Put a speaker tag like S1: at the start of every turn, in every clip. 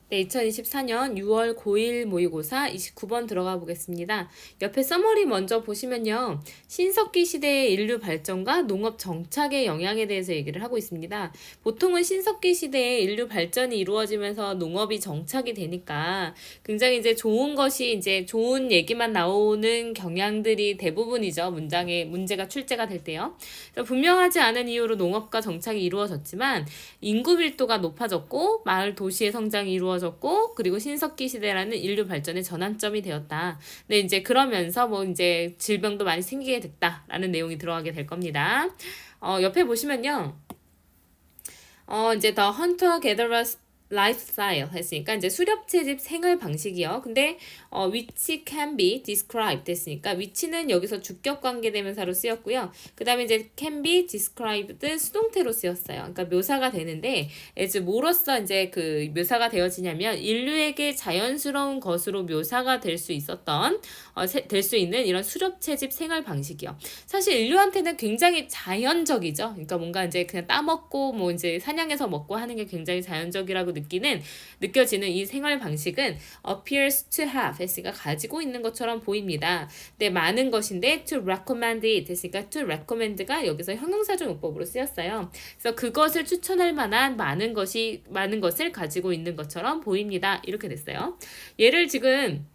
S1: 네, 2024년 6월 고1 모의고사 29번 들어가 보겠습니다. 옆에 서머리 먼저 보시면요. 신석기 시대의 인류 발전과 농업 정착의 영향에 대해서 얘기를 하고 있습니다. 보통은 신석기 시대에 인류 발전이 이루어지면서 농업이 정착이 되니까 굉장히 이제 좋은 것이 이제 좋은 얘기만 나오는 경향들이 대부분이죠. 문장에 문제가 출제가 될 때요. 분명하지 않은 이유로 농업과 정착이 이루어졌지만 인구 밀도가 높아졌고 마을 도시의 성장이 이루어졌고 그리고 신석기 시대라는 인류 발전의 전환점이 되었다. 근데 이제 그러면서 뭐 이제 질병도 많이 생기게 됐다라는 내용이 들어가게 될 겁니다. 옆에 보시면요. 이제 The Hunter Gatherer's Lifestyle 했으니까 이제 수렵채집 생활 방식이요. 근데 which can be described 했으니까 which는 여기서 주격 관계 대명사로 쓰였고요. 그 다음에 이제 can be described 수동태로 쓰였어요. 그러니까 묘사가 되는데 as 뭐로써 이제 그 묘사가 되어지냐면 인류에게 자연스러운 것으로 묘사가 될 수 있었던 될 수 있는 이런 수렵채집 생활 방식이요. 사실 인류한테는 굉장히 자연적이죠. 그러니까 뭔가 이제 그냥 따먹고 뭐 이제 사냥해서 먹고 하는 게 굉장히 자연적이라고 느껴지는 이 생활 방식은 appears to have 했으니까 가지고 있는 것처럼 보입니다. 네, 많은 것인데 to recommend it 했으니까 to recommend가 여기서 형용사적 용법으로 쓰였어요. 그래서 그것을 추천할 만한 많은 것을 가지고 있는 것처럼 보입니다. 이렇게 됐어요. 얘를 지금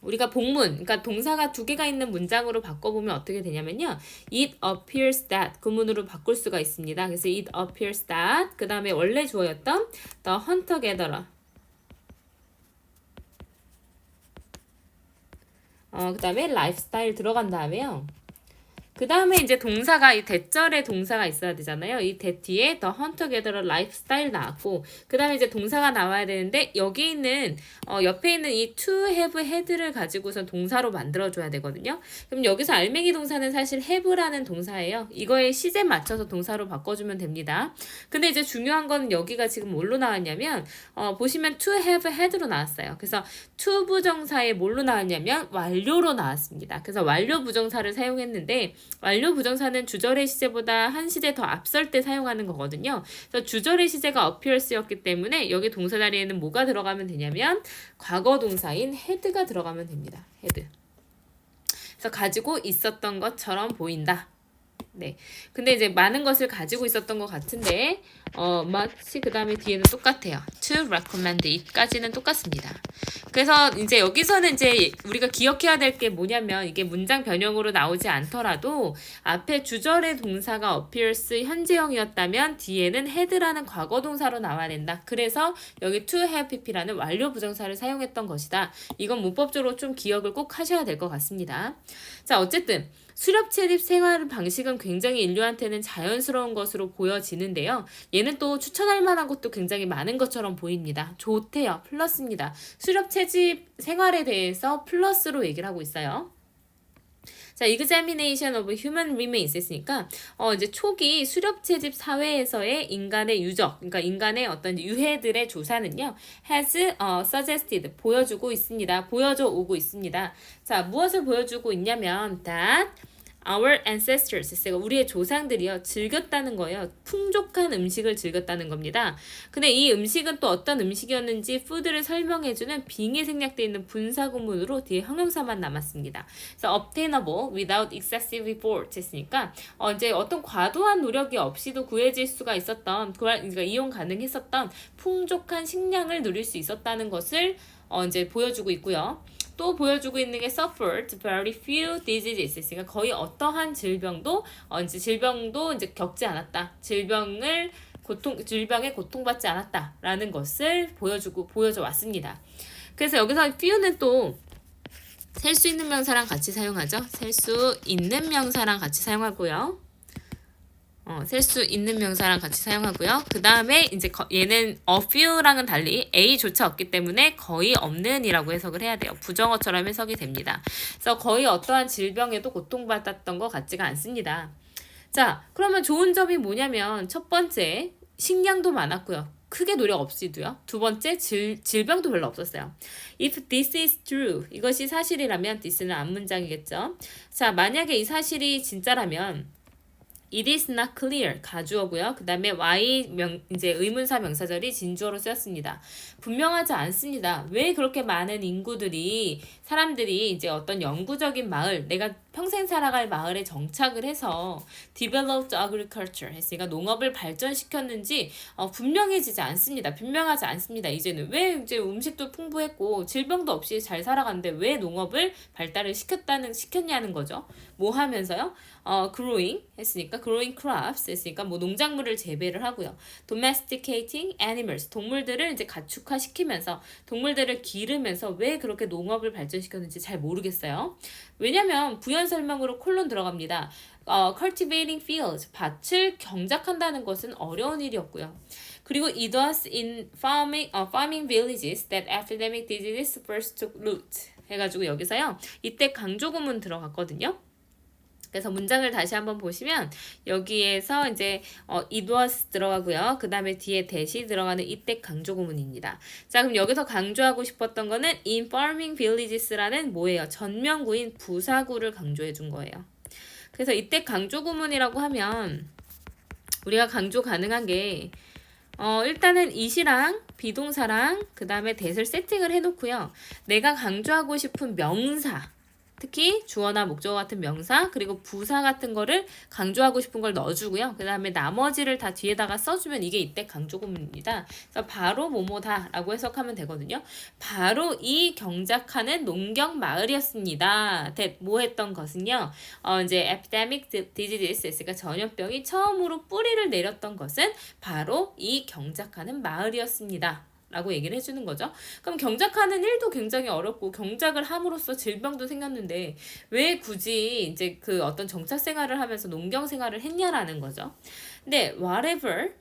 S1: 우리가 복문, 그러니까 동사가 두 개가 있는 문장으로 바꿔보면 어떻게 되냐면요. It appears that 구문으로 바꿀 수가 있습니다. 그래서 it appears that 그 다음에 원래 주어였던 the hunter gatherer 그 다음에 lifestyle 들어간 다음에요. 그 다음에 이제 동사가 이 대절의 동사가 있어야 되잖아요. 이 대 뒤에 the hunter gatherer lifestyle 나왔고 그 다음에 이제 동사가 나와야 되는데 여기 있는 옆에 있는 이 to have had를 가지고선 동사로 만들어줘야 되거든요. 그럼 여기서 알맹이 동사는 사실 have라는 동사예요. 이거에 시제 맞춰서 동사로 바꿔주면 됩니다. 근데 이제 중요한 거는 여기가 지금 뭘로 나왔냐면 보시면 to have had로 나왔어요. 그래서 to 부정사에 뭘로 나왔냐면 완료로 나왔습니다. 그래서 완료 부정사를 사용했는데 완료 부정사는 주절의 시제보다 한 시제 더 앞설 때 사용하는 거거든요. 그래서 주절의 시제가 appears였기 때문에 여기 동사 자리에는 뭐가 들어가면 되냐면 과거 동사인 had가 들어가면 됩니다. had. 그래서 가지고 있었던 것처럼 보인다. 네. 근데 이제 많은 것을 가지고 있었던 것 같은데, 마치 그 다음에 뒤에는 똑같아요. To recommend it까지는 똑같습니다. 그래서 이제 여기서는 이제 우리가 기억해야 될 게 뭐냐면 이게 문장 변형으로 나오지 않더라도 앞에 주절의 동사가 appears 현재형이었다면 뒤에는 had라는 과거 동사로 나와야 된다. 그래서 여기 to have pp라는 완료 부정사를 사용했던 것이다. 이건 문법적으로 좀 기억을 꼭 하셔야 될 것 같습니다. 자, 어쨌든 수렵채집 생활 방식은 굉장히 인류한테는 자연스러운 것으로 보여지는데요. 얘는 또 추천할 만한 것도 굉장히 많은 것처럼 보입니다. 좋대요. 플러스입니다. 수렵채집 생활에 대해서 플러스로 얘기를 하고 있어요. 자, examination of human remains 했으니까 이제 초기 수렵채집 사회에서의 인간의 유적, 그러니까 인간의 어떤 유해들의 조사는요, has suggested 보여주고 있습니다. 보여줘 오고 있습니다. 자, 무엇을 보여주고 있냐면 that our ancestors, 우리의 조상들이요, 즐겼다는 거예요. 풍족한 음식을 즐겼다는 겁니다. 근데 이 음식은 또 어떤 음식이었는지 푸드를 설명해주는 빙에 생략되어 있는 분사구문으로 뒤에 형용사만 남았습니다. 그래서 obtainable without excessive effort 했으니까 이제 어떤 과도한 노력이 없이도 구해질 수가 있었던, 그러니까 이용 가능했었던 풍족한 식량을 누릴 수 있었다는 것을 이제 보여주고 있고요. 또 보여주고 있는 게 suffered very few diseases. 그러니까 거의 어떠한 질병도 이제 겪지 않았다. 질병에 고통받지 않았다라는 것을 보여줘 왔습니다. 그래서 여기서 few는 또 셀 수 있는 명사랑 같이 사용하죠. 셀 수 있는 명사랑 같이 사용하고요. 셀 수 있는 명사랑 같이 사용하고요. 그 다음에 이제 얘는 a few랑은 달리 A조차 없기 때문에 거의 없는이라고 해석을 해야 돼요. 부정어처럼 해석이 됩니다. 그래서 거의 어떠한 질병에도 고통받았던 것 같지가 않습니다. 자, 그러면 좋은 점이 뭐냐면 첫 번째, 식량도 많았고요. 크게 노력 없이도요. 두 번째, 질병도 별로 없었어요. If this is true, 이것이 사실이라면 this는 앞문장이겠죠. 자, 만약에 이 사실이 진짜라면 It is not clear 가주어고요. 그 다음에 why 이제 의문사 명사절이 진주어로 쓰였습니다. 분명하지 않습니다. 왜 그렇게 많은 인구들이 사람들이 이제 어떤 영구적인 마을, 내가 평생 살아갈 마을에 정착을 해서 developed agriculture 했으니까 농업을 발전시켰는지 분명해지지 않습니다. 분명하지 않습니다. 이제는 왜 이제 음식도 풍부했고 질병도 없이 잘 살아가는데 왜 농업을 발달을 시켰냐는 거죠. 뭐 하면서요? growing 했으니까 growing crops 했으니까 뭐 농작물을 재배를 하고요. domesticating animals 동물들을 이제 가축화시키면서 동물들을 기르면서 왜 그렇게 농업을 발전시켰는지 잘 모르겠어요. 왜냐면 부연 설명으로 콜론 들어갑니다. cultivating fields 밭을 경작한다는 것은 어려운 일이었고요. 그리고 it was in farming villages that epidemic diseases first took root 해가지고 여기서요. 이때 강조구문 들어갔거든요. 그래서 문장을 다시 한번 보시면 여기에서 이제 it was 들어가고요. 그 다음에 뒤에 that이 들어가는 이때 강조구문입니다. 자, 그럼 여기서 강조하고 싶었던 거는 in farming villages라는 뭐예요? 전명구인 부사구를 강조해 준 거예요. 그래서 이때 강조구문이라고 하면 우리가 강조 가능한 게 일단은 it이랑 비동사랑 그 다음에 that을 세팅을 해놓고요. 내가 강조하고 싶은 명사 특히 주어나 목적어 같은 명사 그리고 부사 같은 거를 강조하고 싶은 걸 넣어주고요. 그 다음에 나머지를 다 뒤에다가 써주면 이게 이때 강조구문입니다. 그래서 바로 뭐뭐다 라고 해석하면 되거든요. 바로 이 경작하는 농경 마을이었습니다. 뭐 했던 것은요. 이제 epidemic diseases 그러니까 전염병이 처음으로 뿌리를 내렸던 것은 바로 이 경작하는 마을이었습니다. 라고 얘기를 해주는 거죠. 그럼 경작하는 일도 굉장히 어렵고 경작을 함으로써 질병도 생겼는데 왜 굳이 이제 그 어떤 정착 생활을 하면서 농경 생활을 했냐라는 거죠. 근데 whatever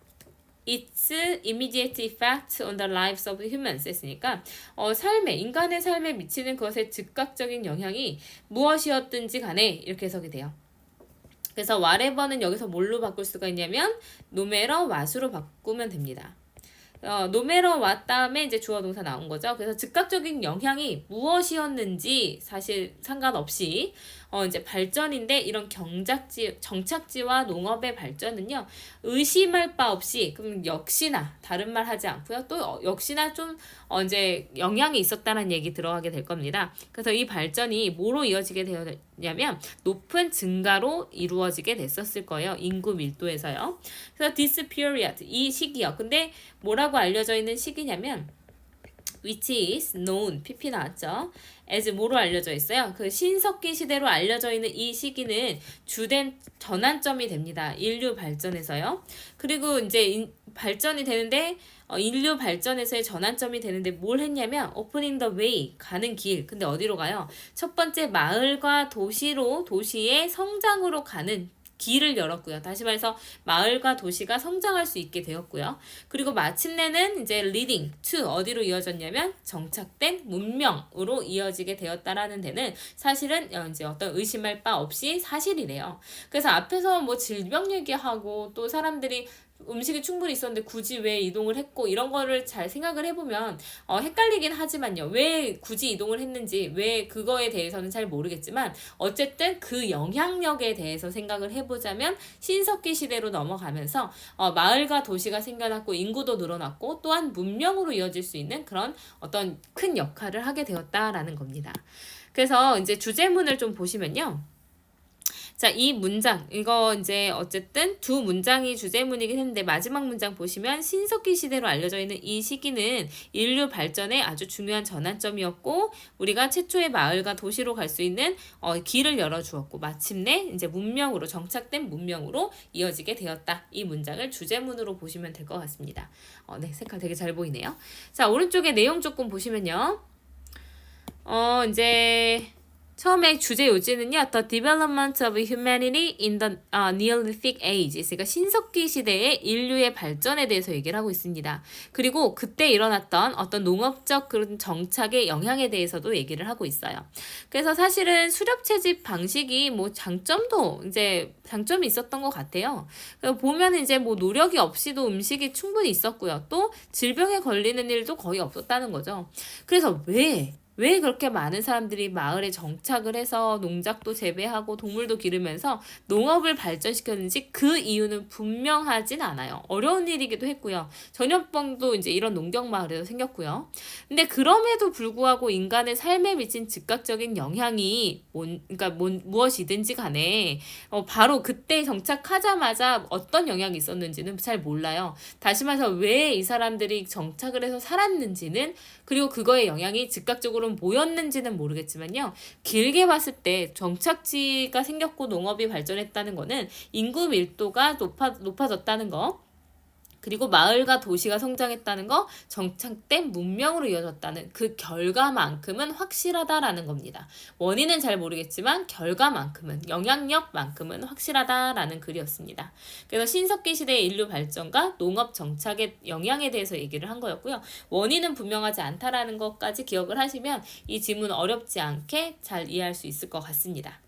S1: its immediate effect on the lives of humans 했으니까 인간의 삶에 미치는 것의 즉각적인 영향이 무엇이었든지 간에 이렇게 해석이 돼요. 그래서 whatever는 여기서 뭘로 바꿀 수가 있냐면 no matter what으로 바꾸면 됩니다. no matter what 다음에 이제 주어 동사 나온 거죠. 그래서 즉각적인 영향이 무엇이었는지 사실 상관없이 이제 발전인데 이런 정착지와 농업의 발전은요. 의심할 바 없이 그럼 역시나 다른 말 하지 않고요. 또 역시나 좀 이제 영향이 있었다는 얘기 들어가게 될 겁니다. 그래서 이 발전이 뭐로 이어지게 되었냐면 높은 증가로 이루어지게 됐었을 거예요. 인구 밀도에서요. 그래서 this period 이 시기요. 근데 뭐라고 알려져 있는 시기냐면 which is known, pp 나왔죠. as 뭐로 알려져 있어요? 그 신석기 시대로 알려져 있는 이 시기는 주된 전환점이 됩니다. 인류 발전에서요. 그리고 이제 발전이 되는데 인류 발전에서의 전환점이 되는데 뭘 했냐면 opening the way, 가는 길. 근데 어디로 가요? 첫 번째 마을과 도시의 성장으로 가는 길을 열었고요. 다시 말해서 마을과 도시가 성장할 수 있게 되었고요. 그리고 마침내는 이제 leading to 어디로 이어졌냐면 정착된 문명으로 이어지게 되었다라는 데는 사실은 이제 어떤 의심할 바 없이 사실이래요. 그래서 앞에서 뭐 질병 얘기하고 또 사람들이 음식이 충분히 있었는데 굳이 왜 이동을 했고 이런 거를 잘 생각을 해보면 헷갈리긴 하지만요. 왜 굳이 이동을 했는지 왜 그거에 대해서는 잘 모르겠지만 어쨌든 그 영향력에 대해서 생각을 해보자면 신석기 시대로 넘어가면서 마을과 도시가 생겨났고 인구도 늘어났고 또한 문명으로 이어질 수 있는 그런 어떤 큰 역할을 하게 되었다라는 겁니다. 그래서 이제 주제문을 좀 보시면요. 자, 이 문장, 이거 이제 어쨌든 두 문장이 주제문이긴 했는데 마지막 문장 보시면 신석기 시대로 알려져 있는 이 시기는 인류 발전의 아주 중요한 전환점이었고 우리가 최초의 마을과 도시로 갈 수 있는 길을 열어주었고 마침내 이제 정착된 문명으로 이어지게 되었다. 이 문장을 주제문으로 보시면 될 것 같습니다. 네, 색깔 되게 잘 보이네요. 자, 오른쪽에 내용 조금 보시면요. 이제 처음에 주제 요지는요. The development of humanity in the Neolithic age. 그러니까 신석기 시대의 인류의 발전에 대해서 얘기를 하고 있습니다. 그리고 그때 일어났던 어떤 농업적 그런 정착의 영향에 대해서도 얘기를 하고 있어요. 그래서 사실은 수렵 채집 방식이 뭐 장점이 있었던 것 같아요. 보면 이제 뭐 노력이 없이도 음식이 충분히 있었고요. 또 질병에 걸리는 일도 거의 없었다는 거죠. 그래서 왜 왜 그렇게 많은 사람들이 마을에 정착을 해서 농작도 재배하고 동물도 기르면서 농업을 발전시켰는지 그 이유는 분명하진 않아요. 어려운 일이기도 했고요. 전염병도 이제 이런 농경 마을에서 생겼고요. 근데 그럼에도 불구하고 인간의 삶에 미친 즉각적인 영향이 그러니까 무엇이든지 간에 바로 그때 정착하자마자 어떤 영향이 있었는지는 잘 몰라요. 다시 말해서 왜 이 사람들이 정착을 해서 살았는지는, 그리고 그거의 영향이 즉각적으로 뭐였는지는 모르겠지만요. 길게 봤을 때 정착지가 생겼고 농업이 발전했다는 거는 인구 밀도가 높아졌다는 거, 그리고 마을과 도시가 성장했다는 거, 정착된 문명으로 이어졌다는 그 결과만큼은 확실하다라는 겁니다. 원인은 잘 모르겠지만 결과만큼은, 영향력만큼은 확실하다라는 글이었습니다. 그래서 신석기 시대의 인류 발전과 농업 정착의 영향에 대해서 얘기를 한 거였고요. 원인은 분명하지 않다라는 것까지 기억을 하시면 이 지문 어렵지 않게 잘 이해할 수 있을 것 같습니다.